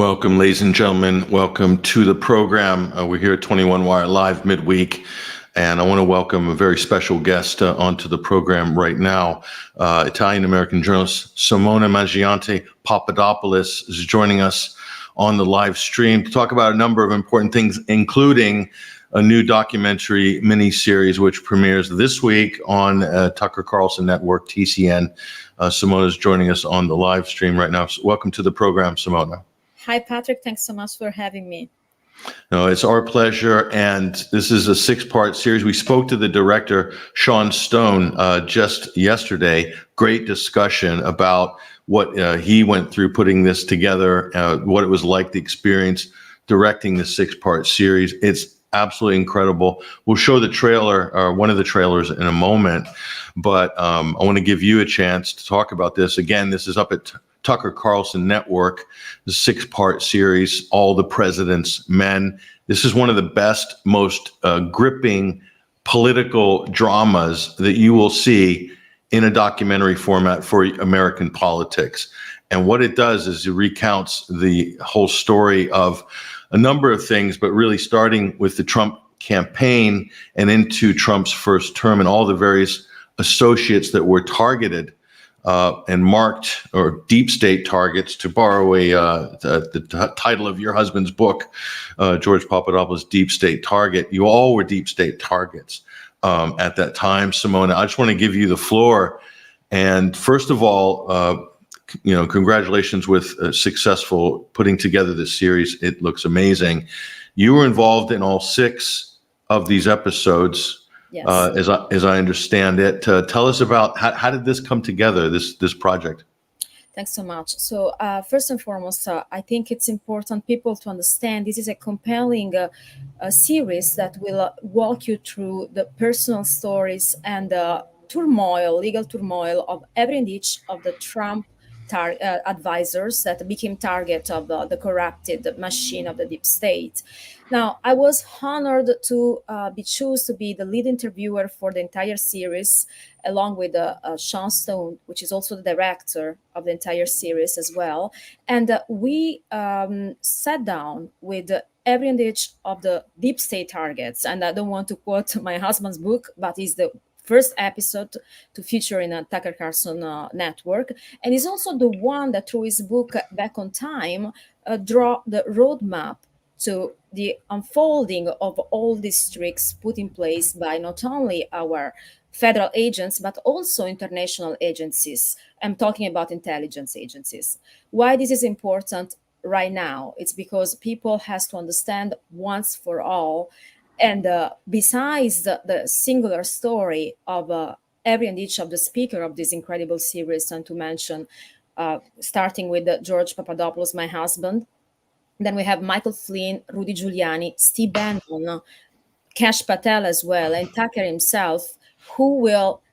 Welcome, ladies and gentlemen. Welcome to the program. We're here at 21 Wire Live midweek, and I want to welcome a very special guest onto the program right now. Italian-American journalist Simona Mangiante-Papadopoulos is joining us on the live stream to talk about a number of important things, including a new documentary miniseries which premieres this week on Tucker Carlson Network, TCN. Simona is joining us on the live stream right now. So welcome to the program, Simona. Hi, Patrick. Thanks so much for having me. No, it's our pleasure. And this is a 6-part series. We spoke to the director, Sean Stone, just yesterday. Great discussion about what he went through putting this together, what it was like, the experience directing the 6-part series. It's absolutely incredible. We'll show the trailer, or one of the trailers, in a moment. But I want to give you a chance to talk about this. Again, this is up at Tucker Carlson Network, the 6-part series, All the President's Men. This is one of the best, most gripping political dramas that you will see in a documentary format for American politics. And what it does is it recounts the whole story of a number of things, but really starting with the Trump campaign and into Trump's first term and all the various associates that were targeted and marked, or deep state targets, to borrow the title of your husband's book, George Papadopoulos' Deep State Target. You all were deep state targets at that time. Simona, I just want to give you the floor. And first of all, congratulations with successful putting together this series. It looks amazing. You were involved in all 6 of these episodes. Yes. As I understand it, tell us about how did this come together, this project? Thanks so much. So first and foremost, I think it's important people to understand this is a compelling series that will walk you through the personal stories and the legal turmoil of every and each of the Trump advisors that became target of the corrupted machine of the deep state. Now, I was honored to be chosen to be the lead interviewer for the entire series, along with Sean Stone, which is also the director of the entire series as well. And we sat down with every and each of the deep state targets. And I don't want to quote my husband's book, but it's the first episode to feature in a Tucker Carlson Network. And he's also the one that, through his book Back on Time, draw the roadmap to the unfolding of all these tricks put in place by not only our federal agents, but also international agencies. I'm talking about intelligence agencies. Why this is important right now? It's because people has to understand once for all. And besides the singular story of every and each of the speaker of this incredible series, and to mention, starting with George Papadopoulos, my husband, then we have Michael Flynn, Rudy Giuliani, Steve Bannon, Kash Patel as well, and Tucker himself, who will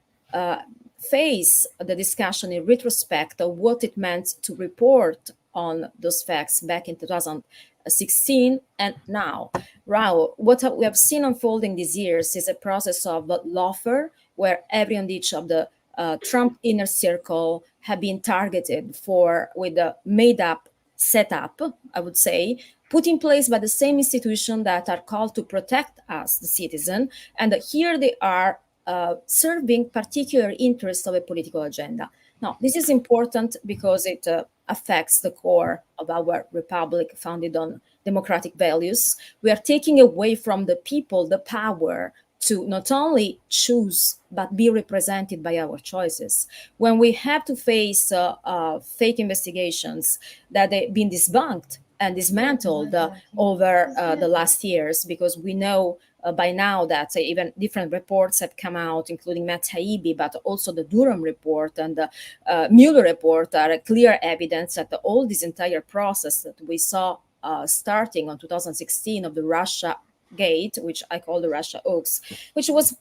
face the discussion in retrospect of what it meant to report on those facts back in 2016 and now. Raul, what we have seen unfolding these years is a process of lawfare, where every and each of the Trump inner circle have been targeted with a made-up setup, I would say, put in place by the same institution that are called to protect us, the citizen. And here they are serving particular interests of a political agenda. Now, this is important because it affects the core of our republic founded on democratic values. We are taking away from the people the power to not only choose, but be represented by our choices. When we have to face fake investigations that have been debunked and dismantled over the last years, because we know by now that even different reports have come out, including Matt Taibbi, but also the Durham report and the Mueller report are clear evidence that all this entire process that we saw starting on 2016 of the Russia Gate, which I call the Russia hoax, which was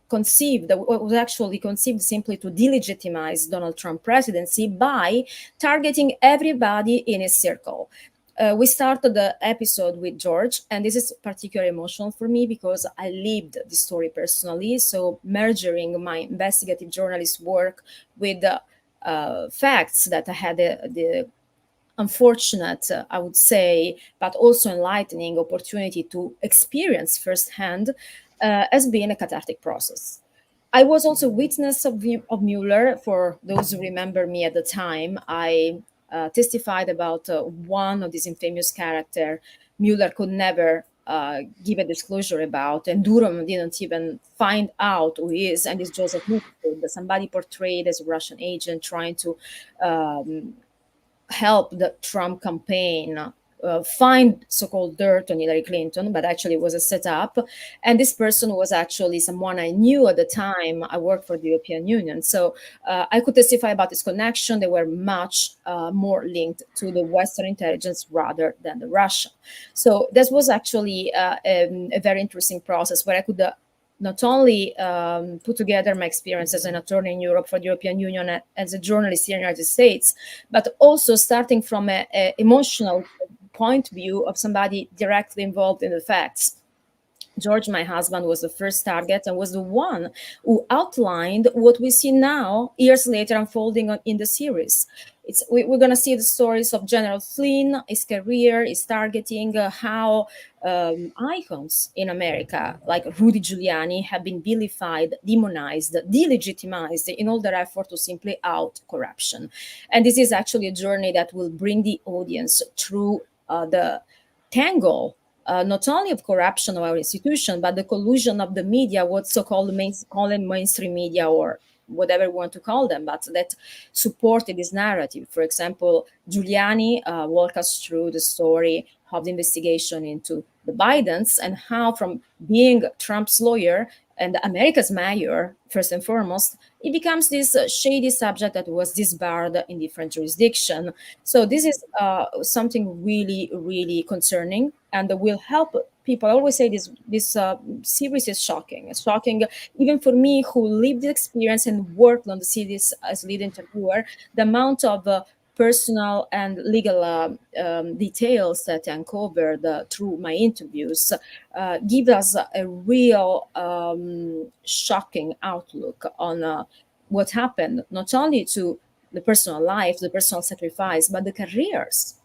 conceived, was actually conceived simply to delegitimize Donald Trump presidency by targeting everybody in his circle. We started the episode with George, and this is particularly emotional for me because I lived the story personally. So merging my investigative journalist work with the facts that I had the unfortunate, I would say, but also enlightening opportunity to experience firsthand has been a cathartic process. I was also witness of Mueller. For those who remember me at the time, I testified about one of these infamous character Mueller could never give a disclosure about, and Durham didn't even find out who he is, and it's Joseph Mifsud, somebody portrayed as a Russian agent trying to help the Trump campaign find so-called dirt on Hillary Clinton, but actually it was a setup. And this person was actually someone I knew at the time. I worked for the European Union. So I could testify about this connection. They were much more linked to the Western intelligence rather than the Russia. So this was actually a very interesting process where I could not only put together my experience as an attorney in Europe for the European Union, as a journalist here in the United States, but also starting from an emotional point of view of somebody directly involved in the facts. George, my husband, was the first target and was the one who outlined what we see now, years later, unfolding in the series. We're going to see the stories of General Flynn, his career, his targeting, how icons in America, like Rudy Giuliani, have been vilified, demonized, delegitimized in all their effort to simply out corruption. And this is actually a journey that will bring the audience through the tangle not only of corruption of our institution, but the collusion of the media, what's so-called mainstream media, or whatever we want to call them, but that supported this narrative. For example, Giuliani walked us through the story of the investigation into the Bidens and how, from being Trump's lawyer and America's mayor, first and foremost, it becomes this shady subject that was disbarred in different jurisdictions. So this is something really, really concerning, and will help people. I always say this series is shocking. It's shocking even for me, who lived the experience and worked on the series as lead interviewer. The amount of personal and legal details that I uncovered through my interviews give us a real shocking outlook on what happened, not only to the personal life, the personal sacrifice, but the careers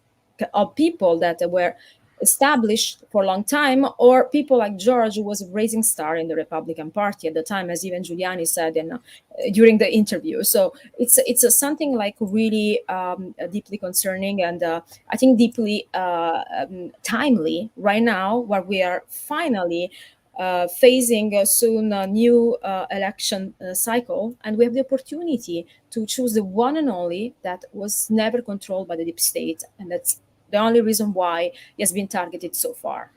of people that were established for a long time, or people like George, who was a rising star in the Republican Party at the time, as even Giuliani said during the interview. So it's something like really deeply concerning, and I think deeply timely right now, where we are finally facing soon a new election cycle, and we have the opportunity to choose the one and only that was never controlled by the deep state, and that's the only reason why he has been targeted so far.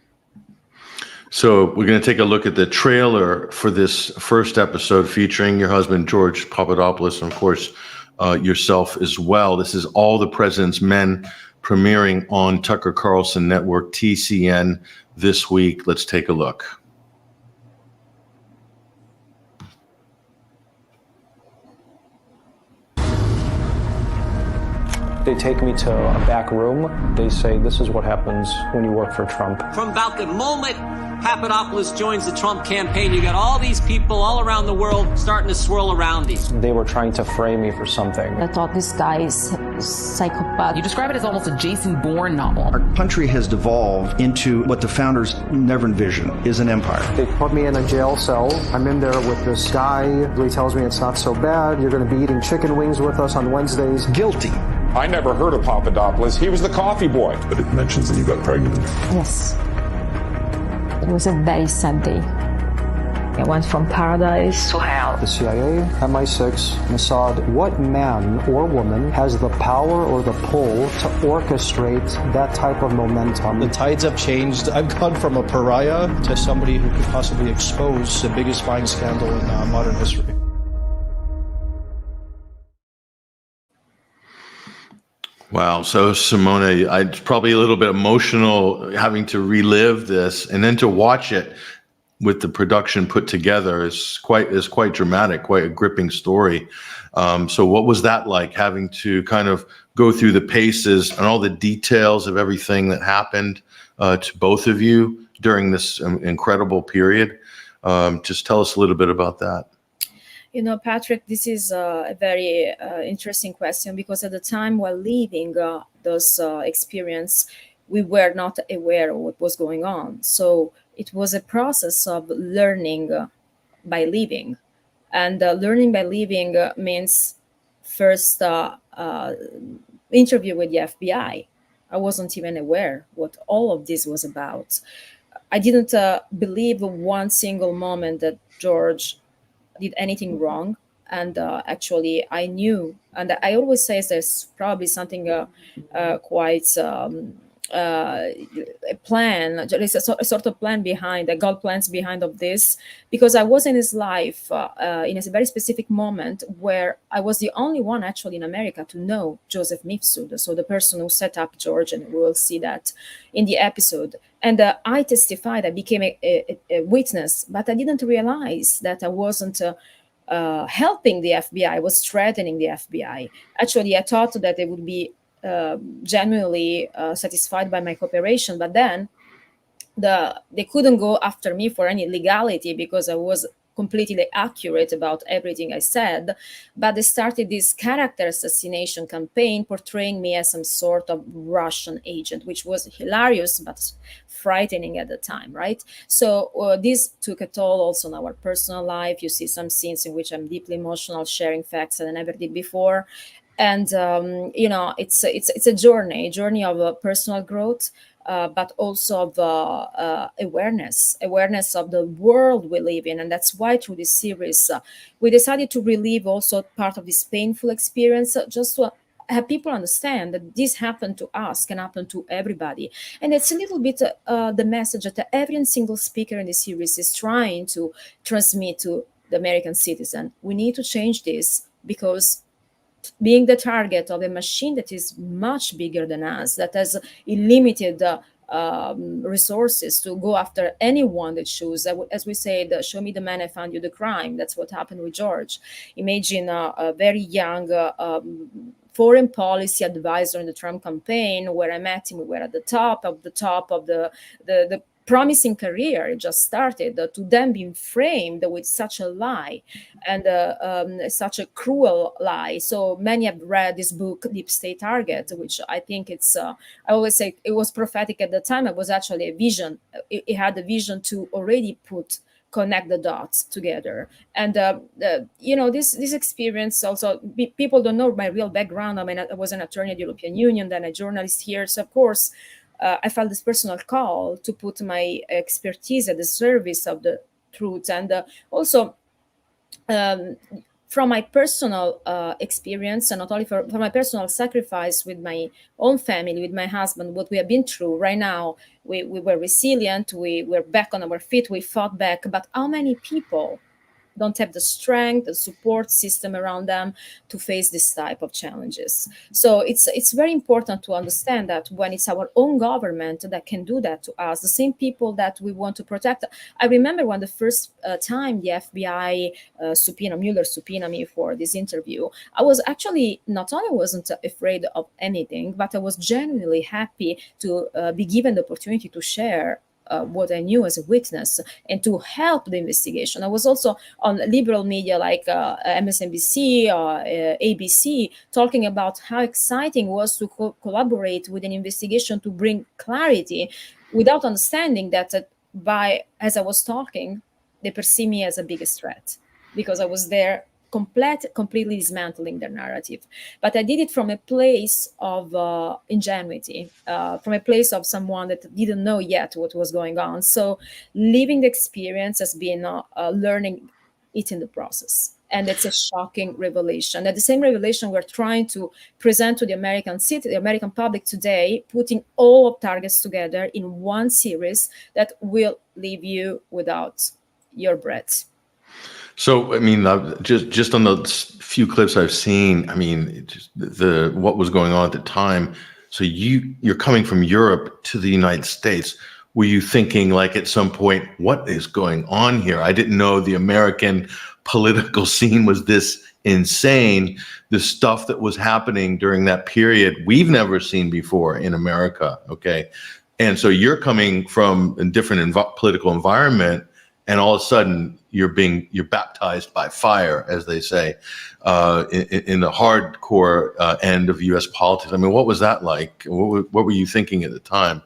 So we're going to take a look at the trailer for this first episode featuring your husband, George Papadopoulos, and of course, yourself as well. This is All the President's Men, premiering on Tucker Carlson Network, TCN, this week. Let's take a look. They take me to a back room. They say, this is what happens when you work for Trump. From about the moment Papadopoulos joins the Trump campaign, you got all these people all around the world starting to swirl around him. They were trying to frame me for something. I thought this guy is a psychopath. You describe it as almost a Jason Bourne novel. Our country has devolved into what the founders never envisioned, is an empire. They put me in a jail cell. I'm in there with this guy. He tells me it's not so bad. You're going to be eating chicken wings with us on Wednesdays. Guilty. I never heard of Papadopoulos. He was the coffee boy. But it mentions that you got pregnant. Yes. It was a very sad day. I went from paradise to hell. The CIA, MI6, Mossad, what man or woman has the power or the pull to orchestrate that type of momentum? The tides have changed. I've gone from a pariah to somebody who could possibly expose the biggest spying scandal in modern history. Wow. So Simona, it's probably a little bit emotional having to relive this, and then to watch it with the production put together is quite dramatic, quite a gripping story. So what was that like, having to kind of go through the paces and all the details of everything that happened to both of you during this incredible period? Just tell us a little bit about that. Patrick, this is a very interesting question, because at the time while living those experience, we were not aware of what was going on. So it was a process of learning by living. And learning by living means first interview with the FBI. I wasn't even aware what all of this was about. I didn't believe one single moment that George did anything wrong. And actually, I knew, and I always say there's probably something quite a plan. There is a sort of plan behind, a God plans behind of this, because I was in his life in a very specific moment where I was the only one actually in America to know Joseph Mifsud, so the person who set up George, and we will see that in the episode. And I testified, I became a witness, but I didn't realize that I wasn't helping the FBI. I was threatening the FBI. Actually, I thought that they would be genuinely satisfied by my cooperation, but then they couldn't go after me for any legality because I was completely accurate about everything I said. But they started this character assassination campaign portraying me as some sort of Russian agent, which was hilarious but frightening at the time, right? So this took a toll also on our personal life. You see some scenes in which I'm deeply emotional, sharing facts that I never did before. And it's a journey of personal growth, but also of awareness of the world we live in. And that's why through this series, we decided to relive also part of this painful experience, just to have people understand that this happened to us, can happen to everybody. And it's a little bit the message that every single speaker in the series is trying to transmit to the American citizen. We need to change this, because being the target of a machine that is much bigger than us, that has unlimited resources to go after anyone that chooses. As we said, show me the man, I found you the crime. That's what happened with George. Imagine a very young foreign policy advisor in the Trump campaign, where I met him. We were at the top of the promising career. It just started, to them being framed with such a lie, and such a cruel lie. So many have read this book, Deep State Target, which I think it's, I always say it was prophetic at the time. It was actually a vision. It had a vision to already connect the dots together. And this experience also, people don't know my real background. I mean, I was an attorney at the European Union, then a journalist here. So of course, I felt this personal call to put my expertise at the service of the truth. And also from my personal experience, and not only from my personal sacrifice with my own family, with my husband, what we have been through right now, we were resilient, we were back on our feet, we fought back. But how many people don't have the strength, the support system around them to face this type of challenges? So it's very important to understand that when it's our own government that can do that to us, the same people that we want to protect. I remember when the first time the FBI Mueller subpoenaed me for this interview, I was actually, not only wasn't afraid of anything, but I was genuinely happy to be given the opportunity to share what I knew as a witness and to help the investigation. I was also on liberal media like MSNBC or ABC talking about how exciting it was to collaborate with an investigation to bring clarity, without understanding that as I was talking, they perceive me as a biggest threat, because I was there completely dismantling their narrative. But I did it from a place of ingenuity, from a place of someone that didn't know yet what was going on. So living the experience has been learning it in the process. And it's a shocking revelation. That the same revelation we're trying to present to the American public today, putting all of targets together in one series that will leave you without your breath. So, I mean, just on the few clips I've seen, I mean, what was going on at the time. So you're coming from Europe to the United States. Were you thinking, like, at some point, what is going on here? I didn't know the American political scene was this insane. The stuff that was happening during that period, we've never seen before in America. Okay. And so you're coming from a different political environment, and all of a sudden you're baptized by fire, as they say, in the hardcore end of U.S. politics. I mean, what was that like? What were you thinking at the time?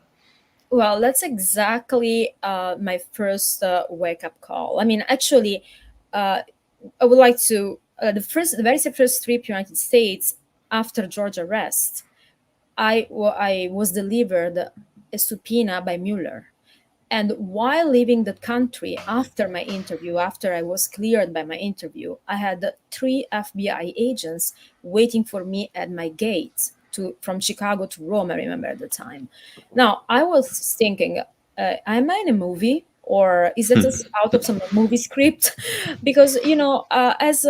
Well, that's exactly my first wake-up call. I mean, actually, I would like to the very first trip to the United States after George arrest. I was delivered a subpoena by Mueller. And while leaving the country after my interview, after I was cleared by my interview, I had 3 FBI agents waiting for me at my gate from Chicago to Rome, I remember at the time. Now, I was thinking, am I in a movie? Or is it just out of some movie script? Because, as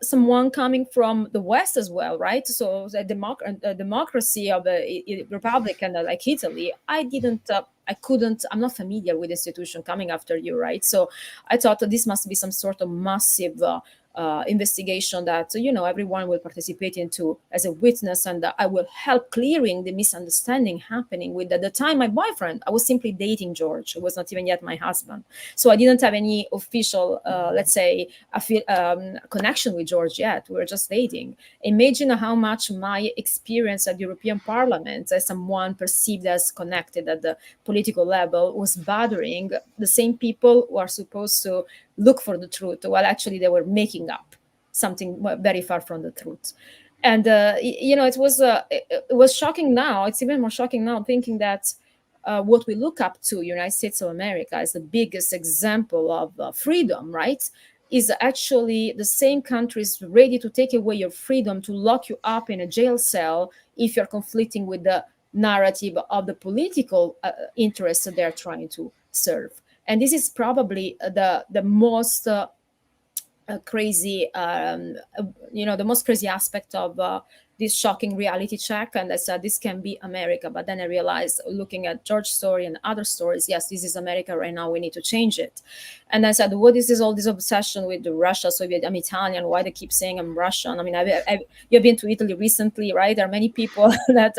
someone coming from the West as well, right? So the democracy of a Republican like Italy, I couldn't, I'm not familiar with the institution coming after you, right? So I thought that this must be some sort of massive investigation that everyone will participate into as a witness, and I will help clearing the misunderstanding happening with at the time my boyfriend. I was simply dating George. It was not even yet my husband, so I didn't have any official let's say connection with George yet. We were just dating. Imagine how much my experience at the European Parliament as someone perceived as connected at the political level was bothering the same people who are supposed to look for the truth, while actually they were making up something very far from the truth. And it was shocking now. It's even more shocking now thinking that what we look up to United States of America as the biggest example of freedom, right, is actually the same countries ready to take away your freedom, to lock you up in a jail cell if you're conflicting with the narrative of the political interests that they're trying to serve. And this is probably the most crazy, the most crazy aspect of this shocking reality check. And I said, this can be America. But then I realized, looking at George's story and other stories, yes, this is America right now. We need to change it. And I said, what is this, all this obsession with Russia, Soviet? I'm Italian. Why they keep saying I'm Russian? I mean, you've been to Italy recently, right? There are many people that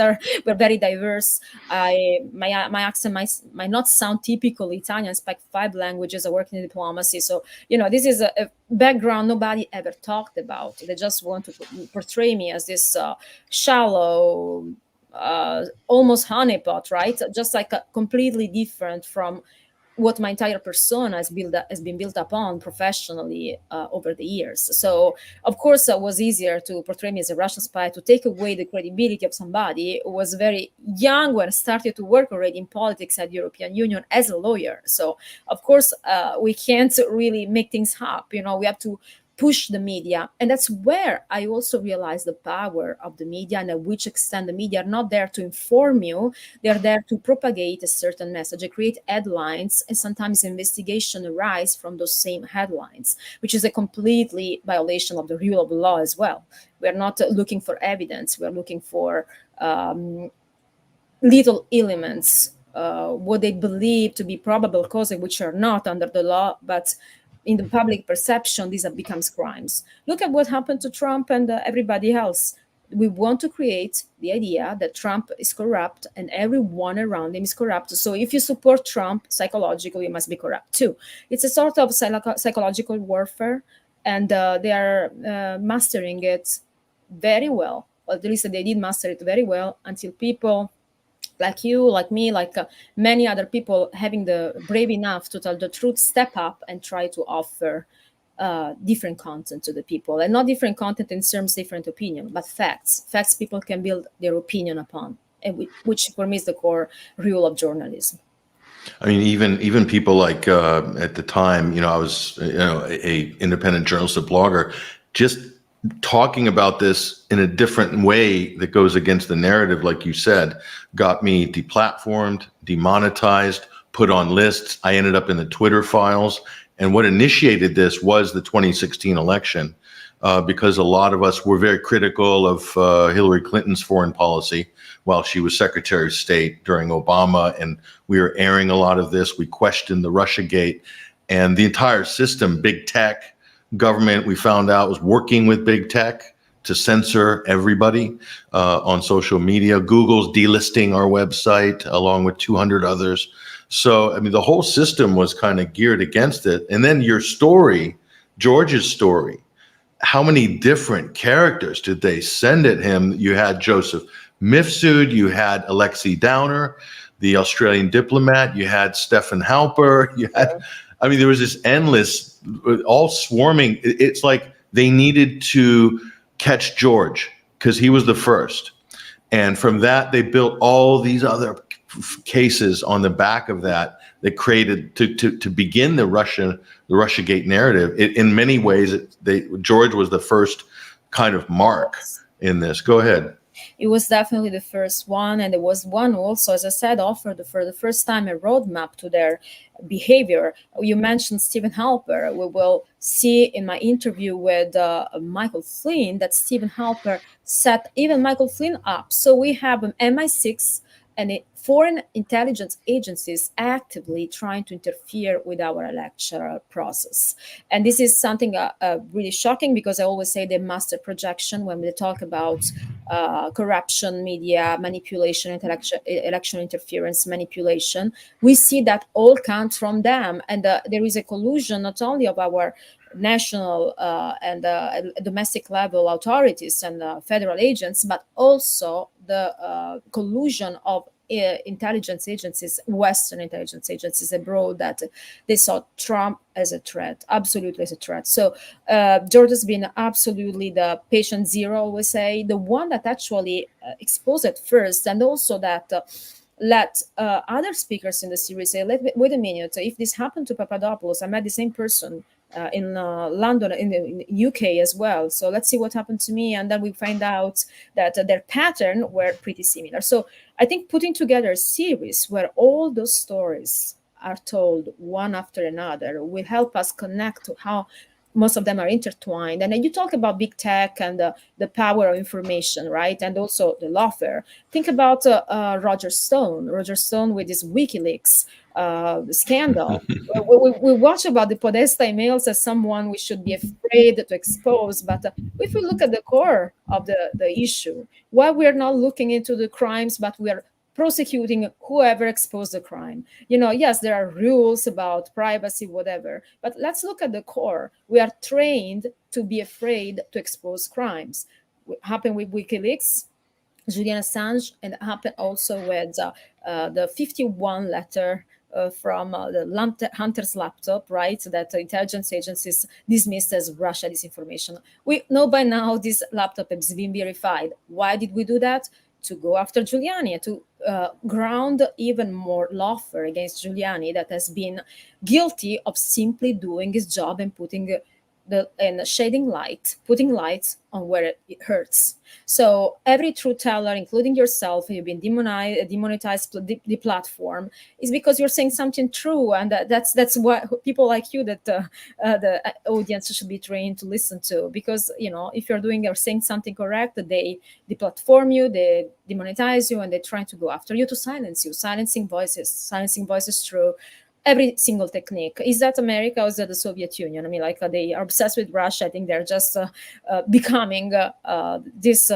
were very diverse. My accent might not sound typical Italian. I speak 5 languages. I work in diplomacy. So, this is a background nobody ever talked about. They just want to portray me as this shallow, almost honeypot, right? Just like completely different from what my entire persona has been built upon professionally over the years. So, of course, it was easier to portray me as a Russian spy, to take away the credibility of somebody who was very young when I started to work already in politics at the European Union as a lawyer. So, of course, we can't really make things up. We have to push the media. And that's where I also realized the power of the media, and at which extent the media are not there to inform you. They're there to propagate a certain message. They create headlines, and sometimes investigation arise from those same headlines, which is a completely violation of the rule of law as well. We're not looking for evidence. We're looking for little elements, what they believe to be probable causes, which are not under the law, but in the public perception, these have become crimes. Look at what happened to Trump and everybody else. We want to create the idea that Trump is corrupt and everyone around him is corrupt. So if you support Trump, psychologically, you must be corrupt too. It's a sort of psychological warfare, and they are mastering it very well. Or at least they did master it very well, until people like you, like me, like many other people having the brave enough to tell the truth, step up and try to offer different content to the people. And not different content in terms of different opinion, but facts. Facts people can build their opinion upon, and which for me is the core rule of journalism. I mean, even people like at the time, I was a independent journalist, a blogger, just talking about this in a different way that goes against the narrative, like you said, got me deplatformed, demonetized, put on lists. I ended up in the Twitter files. And what initiated this was the 2016 election, because a lot of us were very critical of Hillary Clinton's foreign policy while she was Secretary of State during Obama. And we were airing a lot of this. We questioned the Russiagate, and the entire system, big tech, government, we found out, was working with big tech to censor everybody on social media. Google's delisting our website along with 200 others. So, I mean, the whole system was kind of geared against it. And then your story, George's story, how many different characters did they send at him? You had Joseph Mifsud, you had Alexei Downer, the Australian diplomat, you had Stefan Halper, you had, I mean, there was this endless, all swarming. It's like they needed to catch George because he was the first. And from that, they built all these other cases on the back of that created to begin the Russiagate narrative. In many ways, George was the first kind of mark in this. Go ahead. It was definitely the first one, and there was one also, as I said, offered for the first time a roadmap to their behavior. You mentioned Stephen Halper. We will see in my interview with Michael Flynn that Stephen Halper set even Michael Flynn up. So we have MI6 and foreign intelligence agencies actively trying to interfere with our electoral process. And this is something really shocking, because I always say the master projection when we talk about corruption, media manipulation, election interference, manipulation. We see that all comes from them. And there is a collusion not only of our national and domestic level authorities and federal agents, but also the collusion of intelligence agencies, Western intelligence agencies abroad, that they saw Trump as a threat, absolutely as a threat. So George has been absolutely the patient zero, we say, the one that actually exposed it first, and also that let other speakers in the series say, wait a minute, if this happened to Papadopoulos, I met the same person in London, in the UK as well. So let's see what happened to me. And then we find out that their pattern were pretty similar. So I think putting together a series where all those stories are told one after another will help us connect to how most of them are intertwined. And then you talk about big tech and the power of information, right? And also the lawfare. Think about Roger Stone with his WikiLeaks scandal. We watch about the Podesta emails as someone we should be afraid to expose. But if we look at the core of the issue, why we're not looking into the crimes, but we are prosecuting whoever exposed the crime. Yes, there are rules about privacy, whatever, but let's look at the core. We are trained to be afraid to expose crimes. What happened with WikiLeaks, Julian Assange, and it happened also with the 51 letter from the Hunter's laptop, right? That intelligence agencies dismissed as Russia disinformation. We know by now this laptop has been verified. Why did we do that? To go after Giuliani, to ground even more lawfare against Giuliani, that has been guilty of simply doing his job and putting putting light on where it hurts. So every truth teller, including yourself, you've been demonetized the platform, is because you're saying something true, and that's what people like you that the audience should be trained to listen to. Because if you're doing or saying something correct, they deplatform you, they demonetize you, and they're trying to go after you to silence you, silencing voices through every single technique. Is that America or is that the Soviet Union? I mean, like they are obsessed with Russia. I think they're just becoming this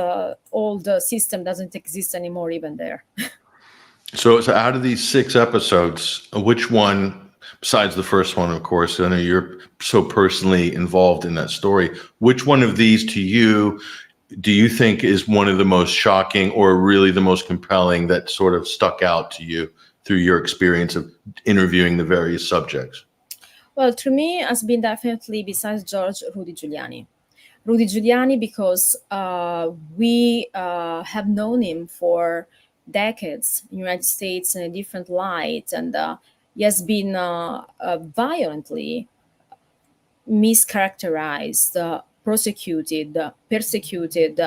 old system doesn't exist anymore even there. So out of these 6 episodes, which one, besides the first one, of course, I know you're so personally involved in that story, which one of these to you do you think is one of the most shocking or really the most compelling that sort of stuck out to you through your experience of interviewing the various subjects? Well, to me, has been definitely, besides George, Rudy Giuliani, because we have known him for decades in the United States in a different light, and he has been violently mischaracterized, prosecuted, persecuted,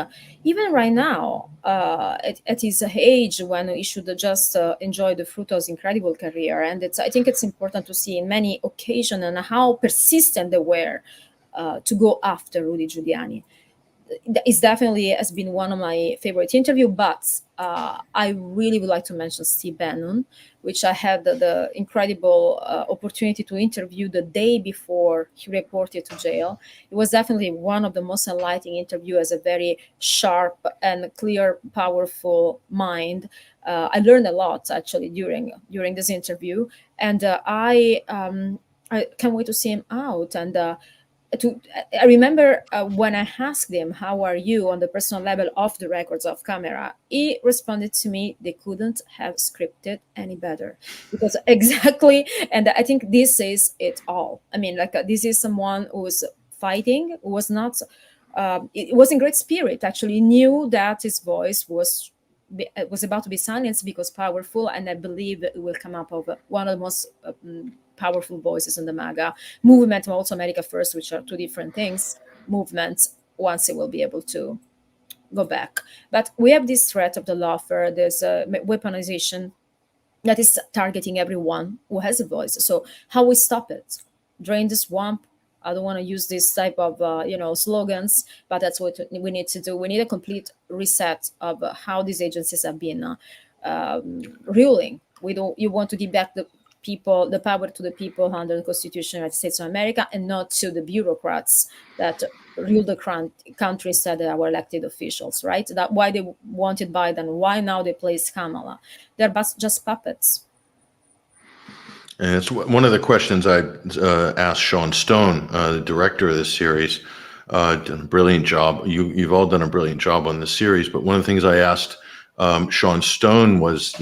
even right now, at his age, when he should just enjoy the fruit of his incredible career. And I think it's important to see in many occasions and how persistent they were to go after Rudy Giuliani. it's definitely has been one of my favorite interview, but I really would like to mention Steve Bannon, which I had the incredible opportunity to interview the day before he reported to jail. It was definitely one of the most enlightening interviews, as a very sharp and clear, powerful mind. I learned a lot actually during this interview, and I can't wait to see him out. And I remember when I asked him, "How are you on the personal level off the records off camera?" He responded to me, "They couldn't have scripted any better," because exactly, and I think this is it all. I mean, like this is someone who was fighting, who was not. It was in great spirit. Actually, he knew that his voice was about to be silenced because powerful, and I believe it will come up of one of the most powerful voices in the MAGA movement, and also America First, which are two different things, movements, once it will be able to go back. But we have this threat of the lawfare, there's weaponization that is targeting everyone who has a voice. So how we stop it? Drain the swamp. I don't want to use this type of slogans, but that's what we need to do. We need a complete reset of how these agencies have been ruling. You want to give back the people, the power to the people under the Constitution of the United States of America, and not to the bureaucrats that rule the country instead of our elected officials, right? That why they wanted Biden, why now they place Kamala. They're just puppets. And it's one of the questions I asked Sean Stone, the director of this series. Done a brilliant job. You've all done a brilliant job on this series. But one of the things I asked Sean Stone was,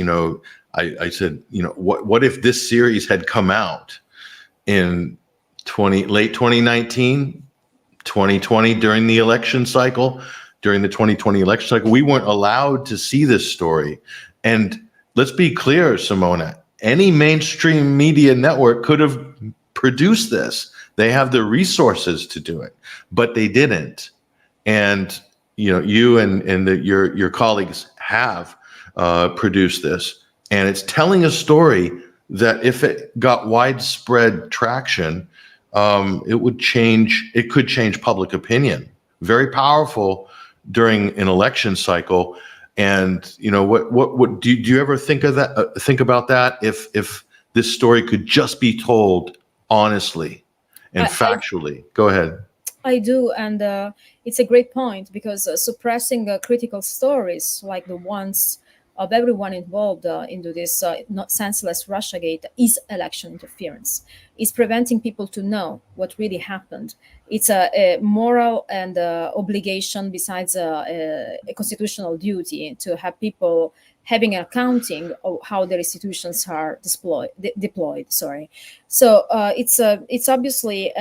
I said, what if this series had come out in late 2019, 2020 during the election cycle, during the 2020 election cycle? We weren't allowed to see this story. And let's be clear, Simona, any mainstream media network could have produced this. They have the resources to do it, but they didn't. And you and your colleagues have produced this, and it's telling a story that if it got widespread traction, it could change public opinion. Very powerful during an election cycle. And what do you ever think of that? Think about that if this story could just be told honestly and factually. Go ahead. I do, and it's a great point, because suppressing critical stories like the ones of everyone involved into this not senseless Russiagate is election interference. It's preventing people to know what really happened. It's a moral and obligation, besides a constitutional duty, to have people having an accounting of how their institutions are deployed. Sorry. So it's obviously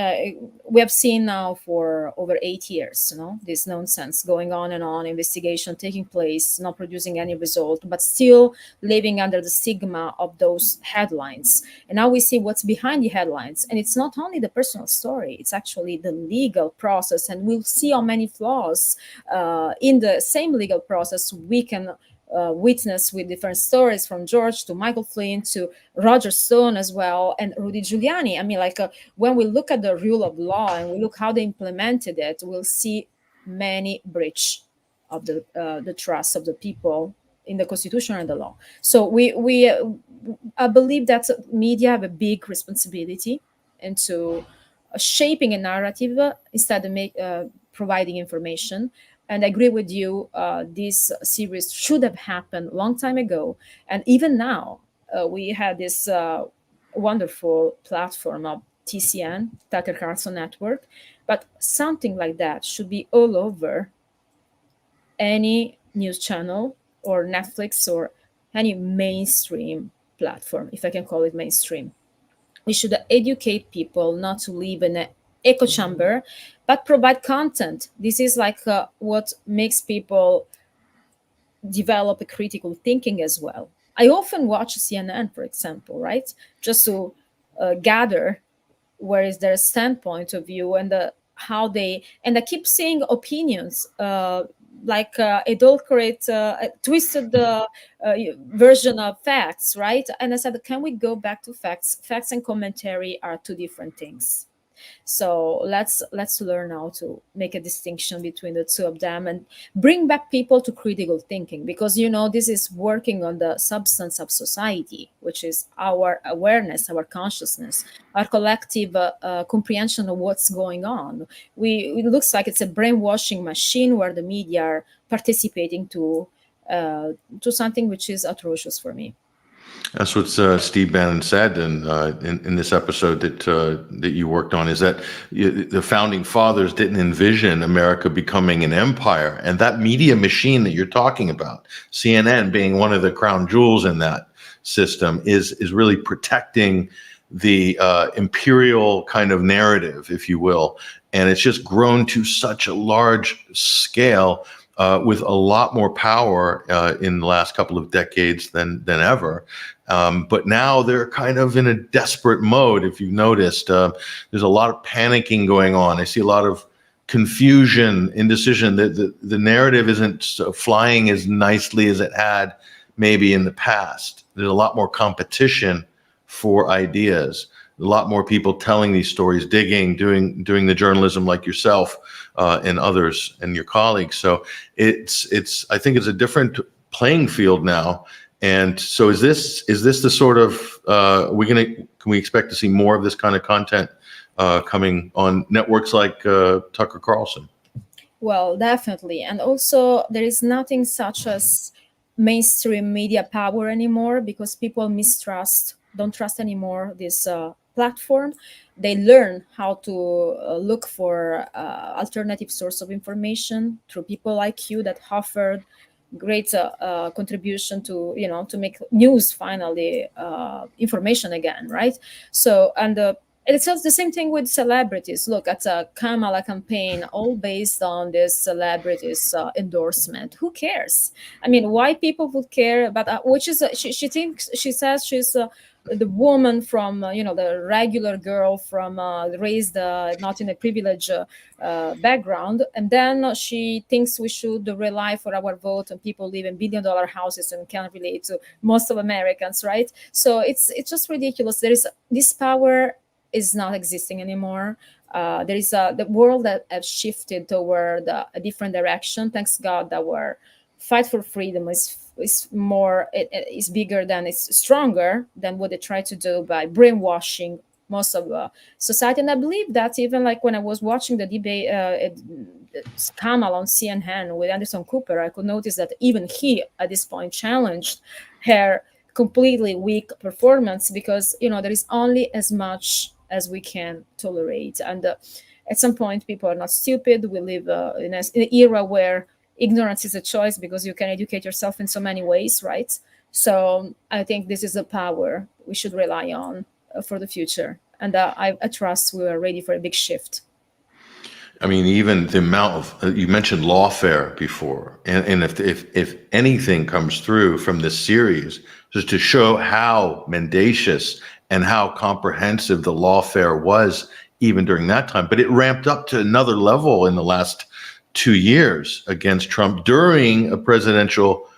we have seen now for over 8 years, this nonsense going on and on, investigation taking place, not producing any result, but still living under the stigma of those headlines. And now we see what's behind the headlines, and it's not only the personal story; it's actually the legal process, and we'll see how many flaws in the same legal process we can witness with different stories, from George to Michael Flynn to Roger Stone as well, and Rudy Giuliani. I mean, when we look at the rule of law and we look how they implemented it, we'll see many breach of the trust of the people in the Constitution and the law. So I believe that media have a big responsibility into shaping a narrative instead of providing information. And I agree with you, this series should have happened a long time ago. And even now, we had this wonderful platform of TCN, Tucker Carlson Network. But something like that should be all over any news channel or Netflix or any mainstream platform, if I can call it mainstream. We should educate people not to live in an echo chamber, but provide content. This is what makes people develop a critical thinking as well. I often watch CNN, for example, right? Just to gather where is their standpoint of view and how they, and I keep seeing opinions adulterate, twisted version of facts, right? And I said, can we go back to facts? Facts and commentary are two different things. So let's learn how to make a distinction between the two of them and bring back people to critical thinking, because this is working on the substance of society, which is our awareness, our consciousness, our collective comprehension of what's going on. It looks like it's a brainwashing machine where the media are participating to something which is atrocious for me. That's what Steve Bannon said in this episode that you worked on, is that the founding fathers didn't envision America becoming an empire, and that media machine that you're talking about, CNN being one of the crown jewels in that system, is really protecting the imperial kind of narrative, if you will, and it's just grown to such a large scale. With a lot more power in the last couple of decades than ever. But now they're kind of in a desperate mode. If you've noticed, there's a lot of panicking going on. I see a lot of confusion, indecision. The narrative isn't flying as nicely as it had maybe in the past. There's a lot more competition for ideas. A lot more people telling these stories, digging, doing the journalism like yourself and others and your colleagues. So I think it's a different playing field now. And so is this the sort of can we expect to see more of this kind of content coming on networks like Tucker Carlson? Well, definitely. And also there is nothing such as mainstream media power anymore, because people don't trust anymore this platform. They learn how to look for alternative source of information through people like you that offered great contribution to to make news finally information again, right? So it's also the same thing with celebrities. Look at a Kamala campaign, all based on this celebrities' endorsement. Who cares? I mean, why people would care about? Which is she says she's the woman from the regular girl from raised not in a privileged background, and then she thinks we should rely for our vote on people live in $1 billion houses and can't relate to most of Americans, right? So it's just ridiculous. There is this power is not existing anymore. There is the world that has shifted toward a different direction. Thanks God that our fight for freedom is more, is bigger than, it's stronger than what they try to do by brainwashing most of society. And I believe that even like when I was watching the debate, Kamala on CNN with Anderson Cooper, I could notice that even he at this point challenged her completely weak performance, because there is only as much as we can tolerate. And at some point, people are not stupid. We live in an era where ignorance is a choice, because you can educate yourself in so many ways, right? So I think this is a power we should rely on for the future. And I trust we are ready for a big shift. I mean, even the amount of, you mentioned lawfare before, and if anything comes through from this series, just to show how mendacious and how comprehensive the lawfare was even during that time. But it ramped up to another level in the last 2 years against Trump during a presidential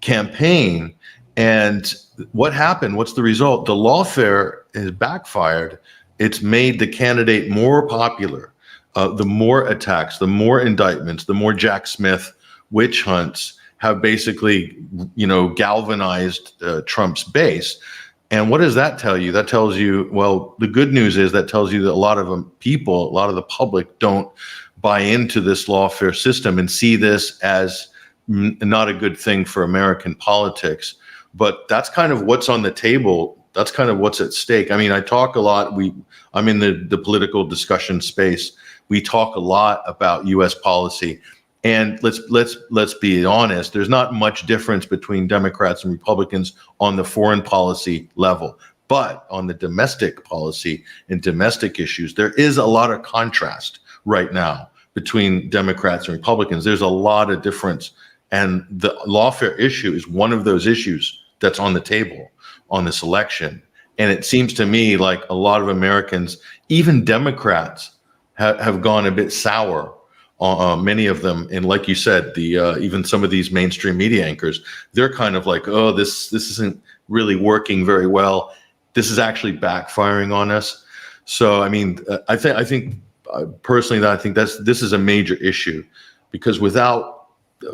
campaign. And what happened? What's the result? The lawfare has backfired. It's made the candidate more popular. The more attacks, the more indictments, the more Jack Smith witch hunts have basically, galvanized Trump's base. And what does that tell you? That tells you, well, the good news is that tells you that a lot of people, a lot of the public don't buy into this lawfare system and see this as not a good thing for American politics. But that's kind of what's on the table. That's kind of what's at stake. I mean, I talk a lot. I'm in the political discussion space. We talk a lot about U.S. policy. And let's be honest, there's not much difference between Democrats and Republicans on the foreign policy level. But on the domestic policy and domestic issues, there is a lot of contrast right now between Democrats and Republicans. There's a lot of difference. And the lawfare issue is one of those issues that's on the table on this election. And it seems to me like a lot of Americans, even Democrats, have gone a bit sour. Many of them, and like you said, even some of these mainstream media anchors, they're kind of like, oh, this isn't really working very well. This is actually backfiring on us. So, I mean, I think personally that I think this is a major issue, because without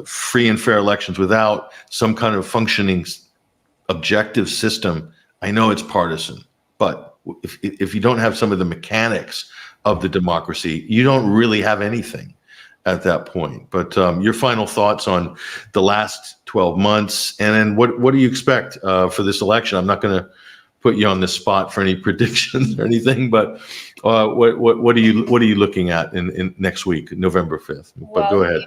free and fair elections, without some kind of functioning objective system, I know it's partisan, but if you don't have some of the mechanics of the democracy, you don't really have anything at that point. But your final thoughts on the last 12 months, and then what do you expect for this election? I'm not going to put you on the spot for any predictions or anything, but what are you looking at in next week, November 5th? But go ahead.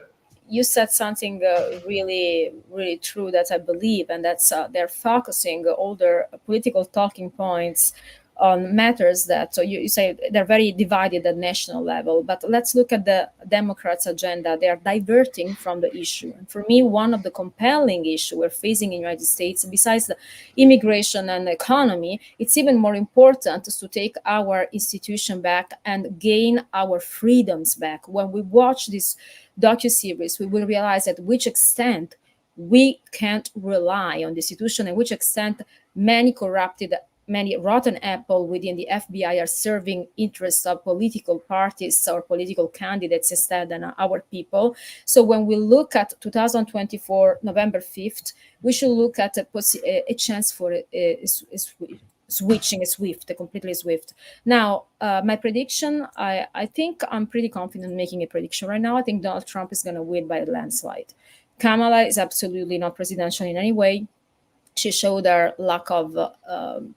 You said something really, really true that I believe, and that's they're focusing all their political talking points on matters that, so you say they're very divided at national level. But let's look at the Democrats' agenda. They are diverting from the issue. And for me, one of the compelling issues we're facing in the United States, besides the immigration and the economy, it's even more important to take our institution back and gain our freedoms back. When we watch this docuseries, we will realize at which extent we can't rely on the institution, and which extent many rotten apple within the FBI are serving interests of political parties or political candidates instead than our people. So when we look at 2024, November 5th, we should look at a chance for a completely swift. Now, my prediction, I think I'm pretty confident in making a prediction right now. I think Donald Trump is going to win by a landslide. Kamala is absolutely not presidential in any way. She showed her lack of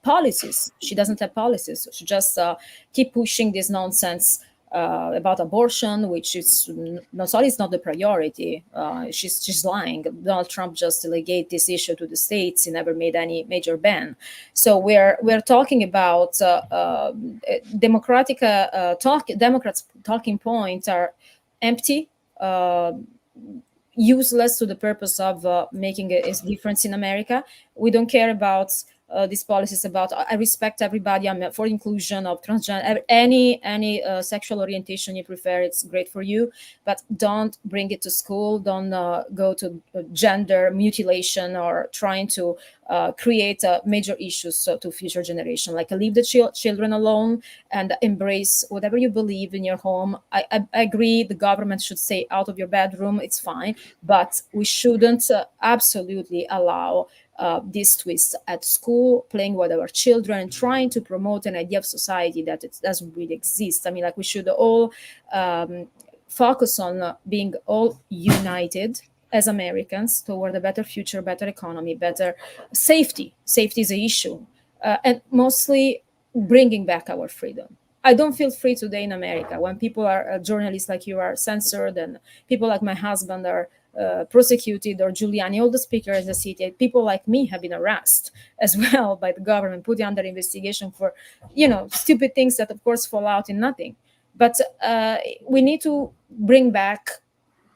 policies. She doesn't have policies. She just keep pushing this nonsense about abortion, which is not only is not the priority. She's lying. Donald Trump just delegated this issue to the states. He never made any major ban. So we're talking about Democrats' talking points are empty. Useless to the purpose of making a difference in America. We don't care about these policies about, I respect everybody, I'm for inclusion of transgender, any sexual orientation you prefer, it's great for you, but don't bring it to school. Don't go to gender mutilation or trying to create major issues to future generation. Like, leave the children alone and embrace whatever you believe in your home. I agree the government should stay out of your bedroom, it's fine, but we shouldn't absolutely allow this twist at school, playing with our children and trying to promote an idea of society that it doesn't really exist. I mean, like, we should all focus on being all united as Americans toward a better future, better economy, better safety. Safety is an issue, and mostly bringing back our freedom. I don't feel free today in America when people are journalists like you are censored, and people like my husband are prosecuted, or Giuliani, all the speakers in the city. People like me have been arrested as well by the government, put under investigation for, stupid things that of course fall out in nothing. But we need to bring back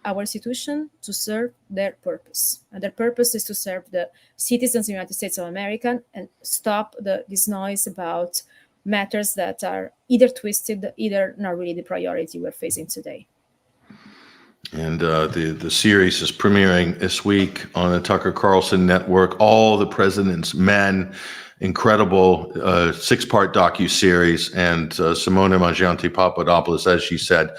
our institution to serve their purpose. And their purpose is to serve the citizens of the United States of America and stop this noise about matters that are either twisted, either not really the priority we're facing today. And the series is premiering this week on the Tucker Carlson Network. All the President's Men, incredible 6-part docuseries, and Simona Mangiante-Papadopoulos, as she said,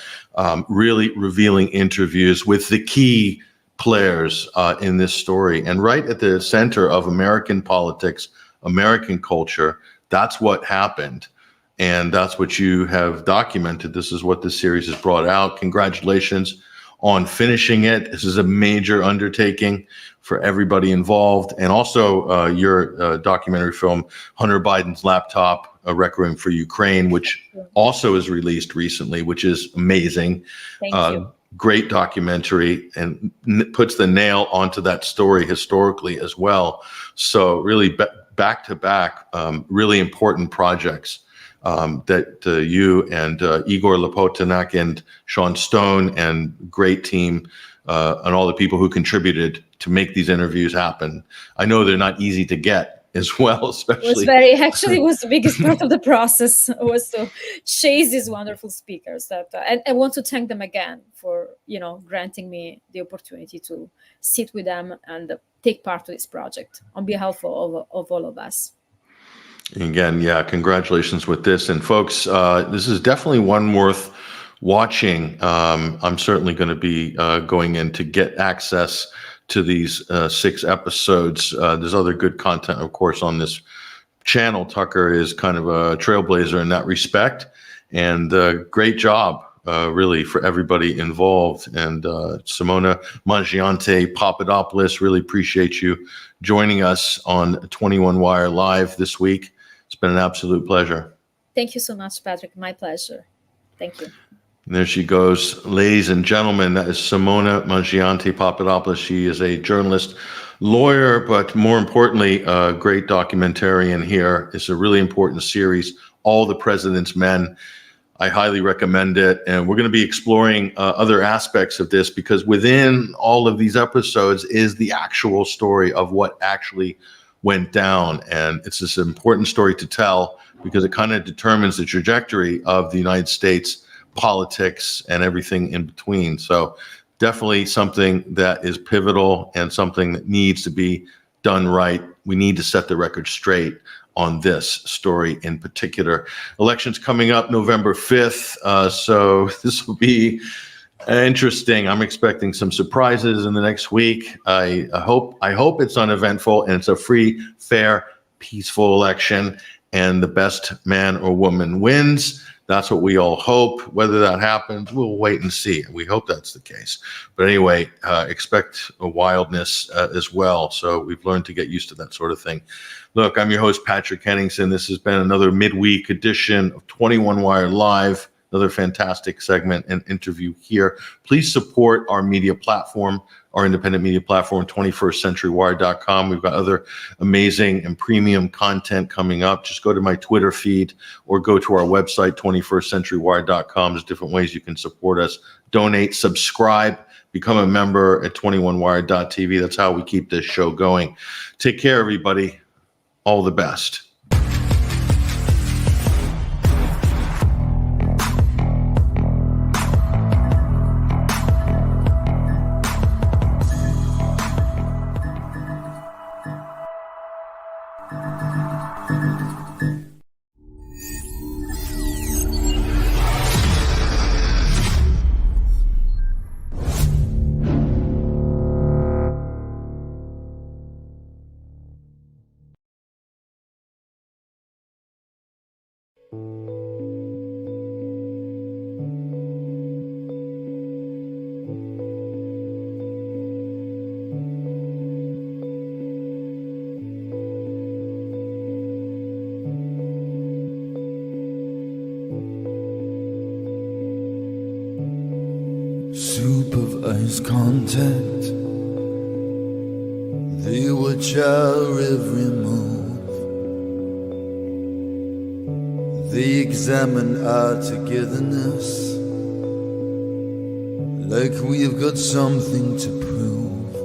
really revealing interviews with the key players in this story. And right at the center of American politics, American culture, that's what happened. And that's what you have documented. This is what the series has brought out. Congratulations on finishing it. This is a major undertaking for everybody involved. And also your documentary film, Hunter Biden's Laptop, A Requiem for Ukraine, which also is released recently, which is amazing. Thank you. Great documentary, and puts the nail onto that story historically as well. So really back to back, really important projects that you and Igor Lepotinak and Sean Stone and great team and all the people who contributed to make these interviews happen. I know they're not easy to get as well, especially. It was the biggest part of the process, was to chase these wonderful speakers and I want to thank them again for, granting me the opportunity to sit with them and take part of this project on behalf of all of us. Again, yeah, congratulations with this. And folks, this is definitely one worth watching. I'm certainly going to be going in to get access to these 6 episodes. There's other good content, of course, on this channel. Tucker is kind of a trailblazer in that respect. And great job, really, for everybody involved. And Simona Mangiante-Papadopoulos, really appreciate you joining us on 21 Wire Live this week. It's been an absolute pleasure. Thank you so much, Patrick. My pleasure. Thank you. And there she goes. Ladies and gentlemen, that is Simona Mangiante-Papadopoulos. She is a journalist, lawyer, but more importantly, a great documentarian here. It's a really important series, All the President's Men. I highly recommend it. And we're going to be exploring other aspects of this, because within all of these episodes is the actual story of what actually went down. And it's this important story to tell because it kind of determines the trajectory of the United States politics and everything in between. So definitely something that is pivotal and something that needs to be done right. We need to set the record straight on this story in particular. Elections coming up November 5th. So this will be interesting. I'm expecting some surprises in the next week. I hope it's uneventful and it's a free, fair, peaceful election and the best man or woman wins. That's what we all hope. Whether that happens, we'll wait and see. We hope that's the case. But anyway, expect a wildness as well. So we've learned to get used to that sort of thing. Look, I'm your host, Patrick Henningsen. This has been another midweek edition of 21 Wire Live. Another fantastic segment and interview here. Please support our media platform, our independent media platform, 21stcenturywire.com. We've got other amazing and premium content coming up. Just go to my Twitter feed or go to our website, 21stcenturywire.com. There's different ways you can support us. Donate, subscribe, become a member at 21wire.tv. That's how we keep this show going. Take care, everybody. All the best. Supervised contact, they watch our every move. They examine our togetherness like we've got something to prove.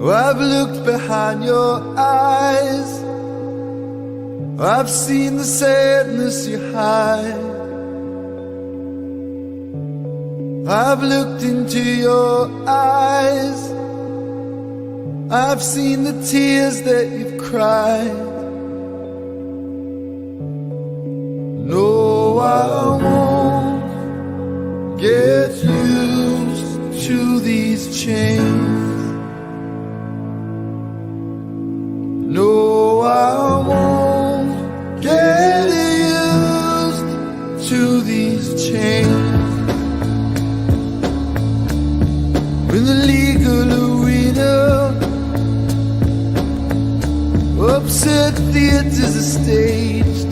I've looked behind your eyes, I've seen the sadness you hide. I've looked into your eyes, I've seen the tears that you've cried. No, I won't get used to these chains. No, I won't get used to these chains. In the legal arena, upset theaters are staged.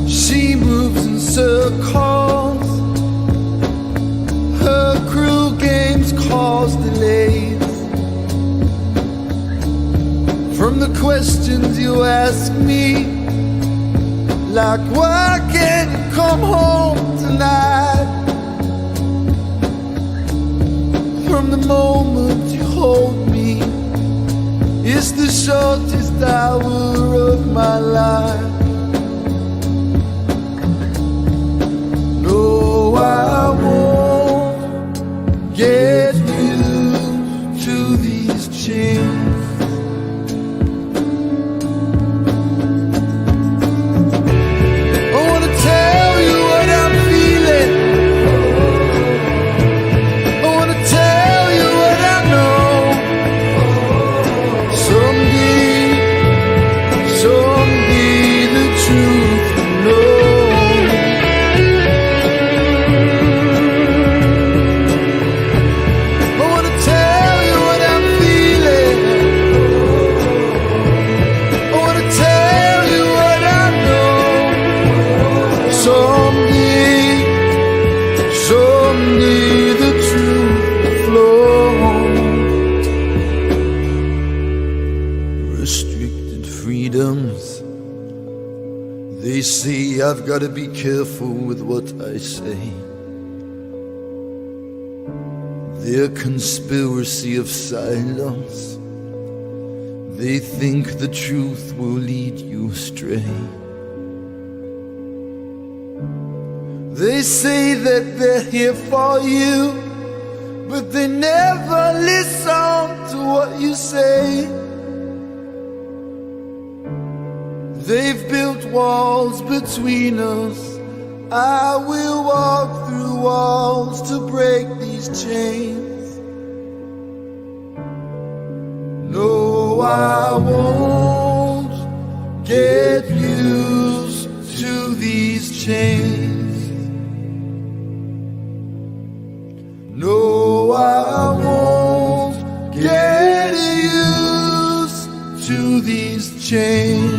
She moves in circles, her cruel games cause delays. From the questions you ask me, like why can't you come home tonight? From the moment you hold me, it's the shortest hour of my life. No, I won't get used to these chains. They say I've got to be careful with what I say. Their conspiracy of silence. They think the truth will lead you astray. They say that they're here for you, but they never listen to what you say. They've built walls between us. I will walk through walls to break these chains. No, I won't get used to these chains. No, I won't get used to these chains.